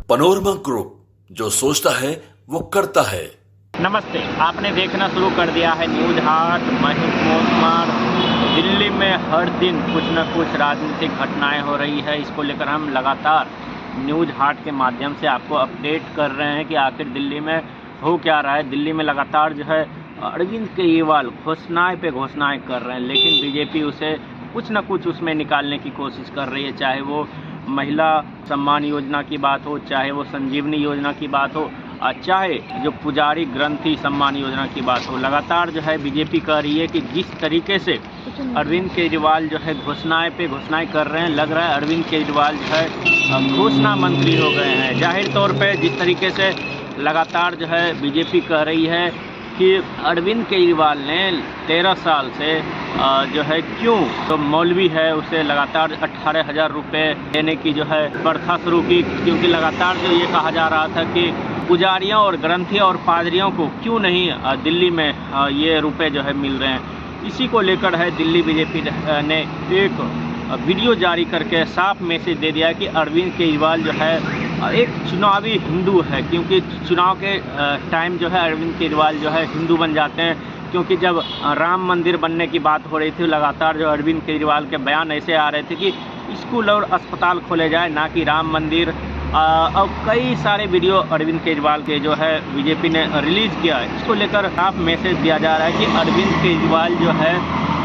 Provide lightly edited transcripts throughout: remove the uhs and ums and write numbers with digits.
Panorama group, जो सोचता है वो करता है। नमस्ते, आपने देखना शुरू कर दिया है न्यूज हाट। महेश कुमार। दिल्ली में हर दिन कुछ न कुछ राजनीतिक घटनाएं हो रही है। इसको लेकर हम लगातार न्यूज हाट के माध्यम से आपको अपडेट कर रहे हैं कि आखिर दिल्ली में हो क्या रहा है। दिल्ली में लगातार जो है अरविंद केजरीवाल घोषणाएं पे घोषणाएं कर रहे हैं, लेकिन बीजेपी उसे कुछ न कुछ उसमें निकालने की कोशिश कर रही है। चाहे वो महिला सम्मान योजना की बात हो, चाहे वो संजीवनी योजना की बात हो, चाहे जो पुजारी ग्रंथी सम्मान योजना की बात हो। लगातार जो है बीजेपी कह रही है कि जिस तरीके से अरविंद केजरीवाल जो है घोषणाएं पे घोषणाएं कर रहे हैं, लग रहा है अरविंद केजरीवाल जो है घोषणा मंत्री हो गए हैं। जाहिर तौर पे जिस तरीके से लगातार जो है बीजेपी कह रही है कि अरविंद केजरीवाल ने 13 साल से जो है क्यों तो मौलवी है उसे लगातार 18,000 रुपये देने की जो है प्रथा शुरू की, क्योंकि लगातार जो ये कहा जा रहा था कि पुजारियों और ग्रंथियों और पादरियों को क्यों नहीं दिल्ली में ये रुपए जो है मिल रहे हैं। इसी को लेकर है दिल्ली बीजेपी ने एक वीडियो जारी करके साफ मैसेज दे दिया कि अरविंद केजरीवाल जो है एक चुनावी हिंदू है, क्योंकि चुनाव के टाइम जो है अरविंद केजरीवाल जो है हिंदू बन जाते हैं। क्योंकि जब राम मंदिर बनने की बात हो रही थी, लगातार जो अरविंद केजरीवाल के बयान ऐसे आ रहे थे कि स्कूल और अस्पताल खोले जाए, ना कि राम मंदिर। और कई सारे वीडियो अरविंद केजरीवाल के जो है बीजेपी ने रिलीज़ किया है। इसको लेकर साफ मैसेज दिया जा रहा है कि अरविंद केजरीवाल जो है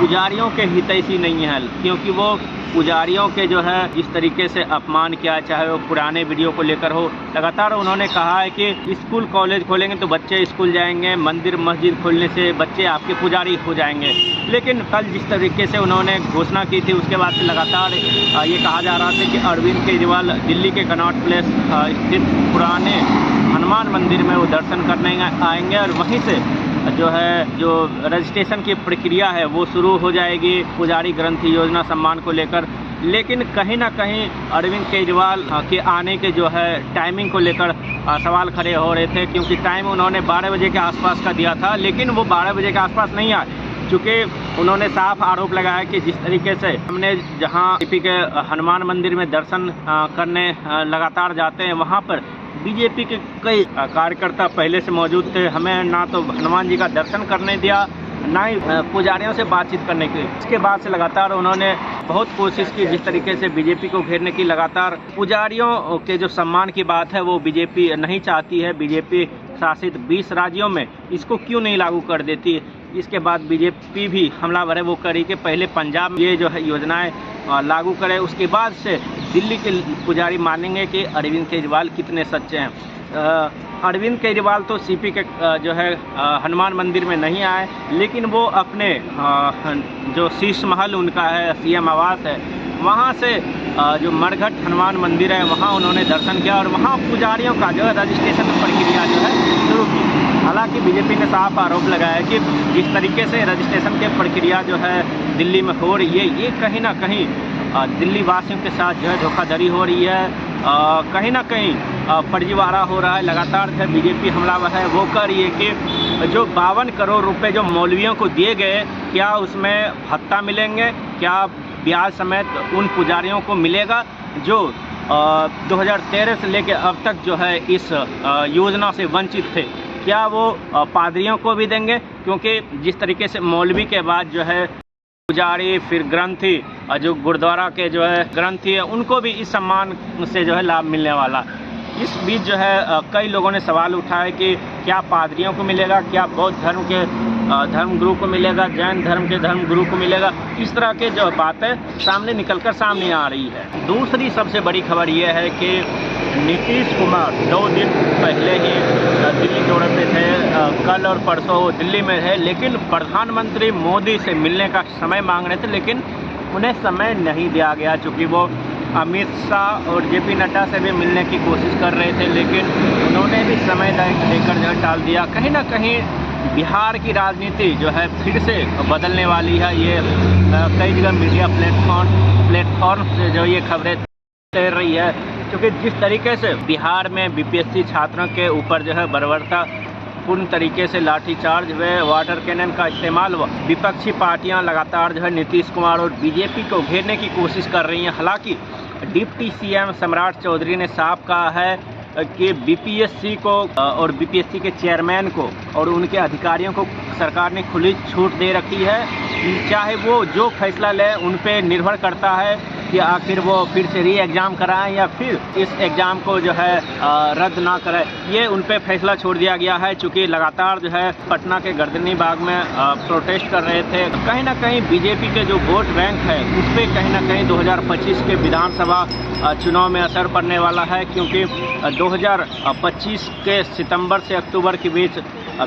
पुजारियों के हितैषी नहीं है, क्योंकि वो पुजारियों के जो है जिस तरीके से अपमान किया, चाहे वो पुराने वीडियो को लेकर हो। लगातार उन्होंने कहा है कि स्कूल कॉलेज खोलेंगे तो बच्चे स्कूल जाएंगे, मंदिर मस्जिद खोलने से बच्चे आपके पुजारी हो जाएंगे। लेकिन कल जिस तरीके से उन्होंने घोषणा की थी, उसके बाद से लगातार ये कहा जा रहा था कि अरविंद केजरीवाल दिल्ली के कनॉट प्लेस स्थित पुराने हनुमान मंदिर में वो दर्शन करने आएंगे और वहीं से जो है जो रजिस्ट्रेशन की प्रक्रिया है वो शुरू हो जाएगी पुजारी ग्रंथी योजना सम्मान को लेकर। लेकिन कहीं ना कहीं अरविंद केजरीवाल के आने के जो है टाइमिंग को लेकर सवाल खड़े हो रहे थे, क्योंकि टाइम उन्होंने 12 बजे के आसपास का दिया था, लेकिन वो 12 बजे के आसपास नहीं आए। चूँकि उन्होंने साफ आरोप लगाया कि जिस तरीके से हमने जहां यूपी के हनुमान मंदिर में दर्शन करने लगातार जाते हैं, वहां पर बीजेपी के कई कार्यकर्ता पहले से मौजूद थे। हमें ना तो हनुमान जी का दर्शन करने दिया, ना ही पुजारियों से बातचीत करने की। इसके बाद से लगातार उन्होंने बहुत कोशिश की जिस तरीके से बीजेपी को घेरने की। लगातार पुजारियों के जो सम्मान की बात है वो बीजेपी नहीं चाहती है। बीजेपी शासित 20 राज्यों में इसको क्यों नहीं लागू कर देती। इसके बाद बीजेपी भी हमलावर है, वो करी कि पहले पंजाब में ये जो है योजनाएं लागू करे, उसके बाद से दिल्ली के पुजारी मानेंगे कि अरविंद केजरीवाल कितने सच्चे हैं। अरविंद केजरीवाल तो सीपी के जो है हनुमान मंदिर में नहीं आए, लेकिन वो अपने जो शीश महल उनका है, सीएम आवास है, वहाँ से जो मरघट हनुमान मंदिर है वहाँ उन्होंने दर्शन किया और वहाँ पुजारियों का जो है रजिस्ट्रेशन प्रक्रिया जो है शुरू की। हालांकि बीजेपी ने साफ आरोप लगाया कि जिस तरीके से रजिस्ट्रेशन की प्रक्रिया जो है दिल्ली में हो रही है, ये कहीं ना कहीं दिल्ली वासियों के साथ जो है धोखाधड़ी हो रही है, कहीं ना कहीं फर्जीवाड़ा हो रहा है। लगातार जो बीजेपी हमलावर है वो कह रही है कि जो 52 करोड़ रुपए जो मौलवियों को दिए गए, क्या उसमें भत्ता मिलेंगे, क्या ब्याज समेत उन पुजारियों को मिलेगा जो 2013 से लेकर अब तक जो है इस योजना से वंचित थे, क्या वो पादरियों को भी देंगे। क्योंकि जिस तरीके से मौलवी के बाद जो है पुजारी, फिर ग्रंथी, जो गुरुद्वारा के जो है ग्रंथी है, उनको भी इस सम्मान से जो है लाभ मिलने वाला। इस बीच जो है कई लोगों ने सवाल उठाया कि क्या पादरियों को मिलेगा, क्या बौद्ध धर्म के धर्म गुरु को मिलेगा, जैन धर्म के धर्म गुरु को मिलेगा। इस तरह के जो बातें सामने आ रही है। दूसरी सबसे बड़ी खबर यह है कि नीतीश कुमार 2 दिन पहले ही दिल्ली दौरे पे थे, कल और परसों वो दिल्ली में है, लेकिन प्रधानमंत्री मोदी से मिलने का समय मांग रहे थे, लेकिन उन्हें समय नहीं दिया गया। चूँकि वो अमित शाह और जेपी नड्डा से भी मिलने की कोशिश कर रहे थे, लेकिन उन्होंने भी समय देकर जो टाल दिया। कहीं ना कहीं बिहार की राजनीति जो है फिर से बदलने वाली है। ये कई जगह मीडिया प्लेटफॉर्म से जो ये खबरें तैर रही है, क्योंकि जिस तरीके से बिहार में बीपीएससी छात्रों के ऊपर जो है बर्बरता पूर्ण तरीके से लाठीचार्ज व वाटर कैनन का इस्तेमाल हुआ, विपक्षी पार्टियां लगातार जो है नीतीश कुमार और बीजेपी को घेरने की कोशिश कर रही हैं। हालांकि डिप्टी सीएम सम्राट चौधरी ने साफ कहा है कि बीपीएससी को और बीपीएससी के चेयरमैन को और उनके अधिकारियों को सरकार ने खुली छूट दे रखी है। चाहे वो जो फैसला ले उन पे निर्भर करता है कि आखिर वो फिर से री एग्ज़ाम कराएं या फिर इस एग्ज़ाम को जो है रद्द ना करें, ये उन पे फैसला छोड़ दिया गया है। चूँकि लगातार जो है पटना के गर्दनी बाग में प्रोटेस्ट कर रहे थे, कहीं ना कहीं बीजेपी के जो वोट बैंक है उस पर कहीं ना कहीं 2025 के विधानसभा चुनाव में असर पड़ने वाला है, क्योंकि 2025 के सितंबर से अक्टूबर के बीच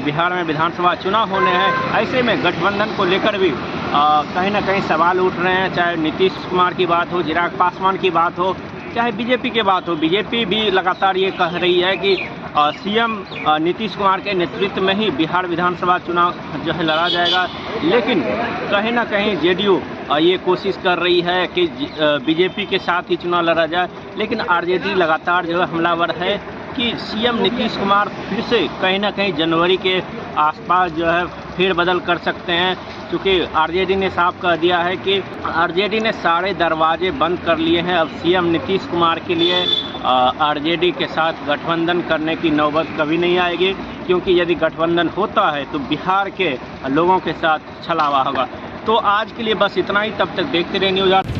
बिहार में विधानसभा चुनाव होने हैं। ऐसे में गठबंधन को लेकर भी कहीं ना कहीं सवाल उठ रहे हैं। चाहे नीतीश कुमार की बात हो, चिराग पासवान की बात हो, चाहे बीजेपी की बात हो। बीजेपी भी लगातार ये कह रही है कि सीएम नीतीश कुमार के नेतृत्व में ही बिहार विधानसभा चुनाव जो है लड़ा जाएगा, लेकिन कहीं ना कहीं जेडीयू ये कोशिश कर रही है कि बीजेपी के साथ ही चुनाव लड़ा जाए। लेकिन आरजेडी लगातार जो है हमलावर है कि सीएम नीतीश कुमार फिर से कहीं ना कहीं जनवरी के आसपास जो है फेरबदल कर सकते हैं, क्योंकि आरजेडी ने साफ कह दिया है कि आरजेडी ने सारे दरवाजे बंद कर लिए हैं। अब सीएम नीतीश कुमार के लिए आरजेडी के साथ गठबंधन करने की नौबत कभी नहीं आएगी, क्योंकि यदि गठबंधन होता है तो बिहार के लोगों के साथ छलावा होगा। तो आज के लिए बस इतना ही, तब तक देखते रहिए न्यूज़।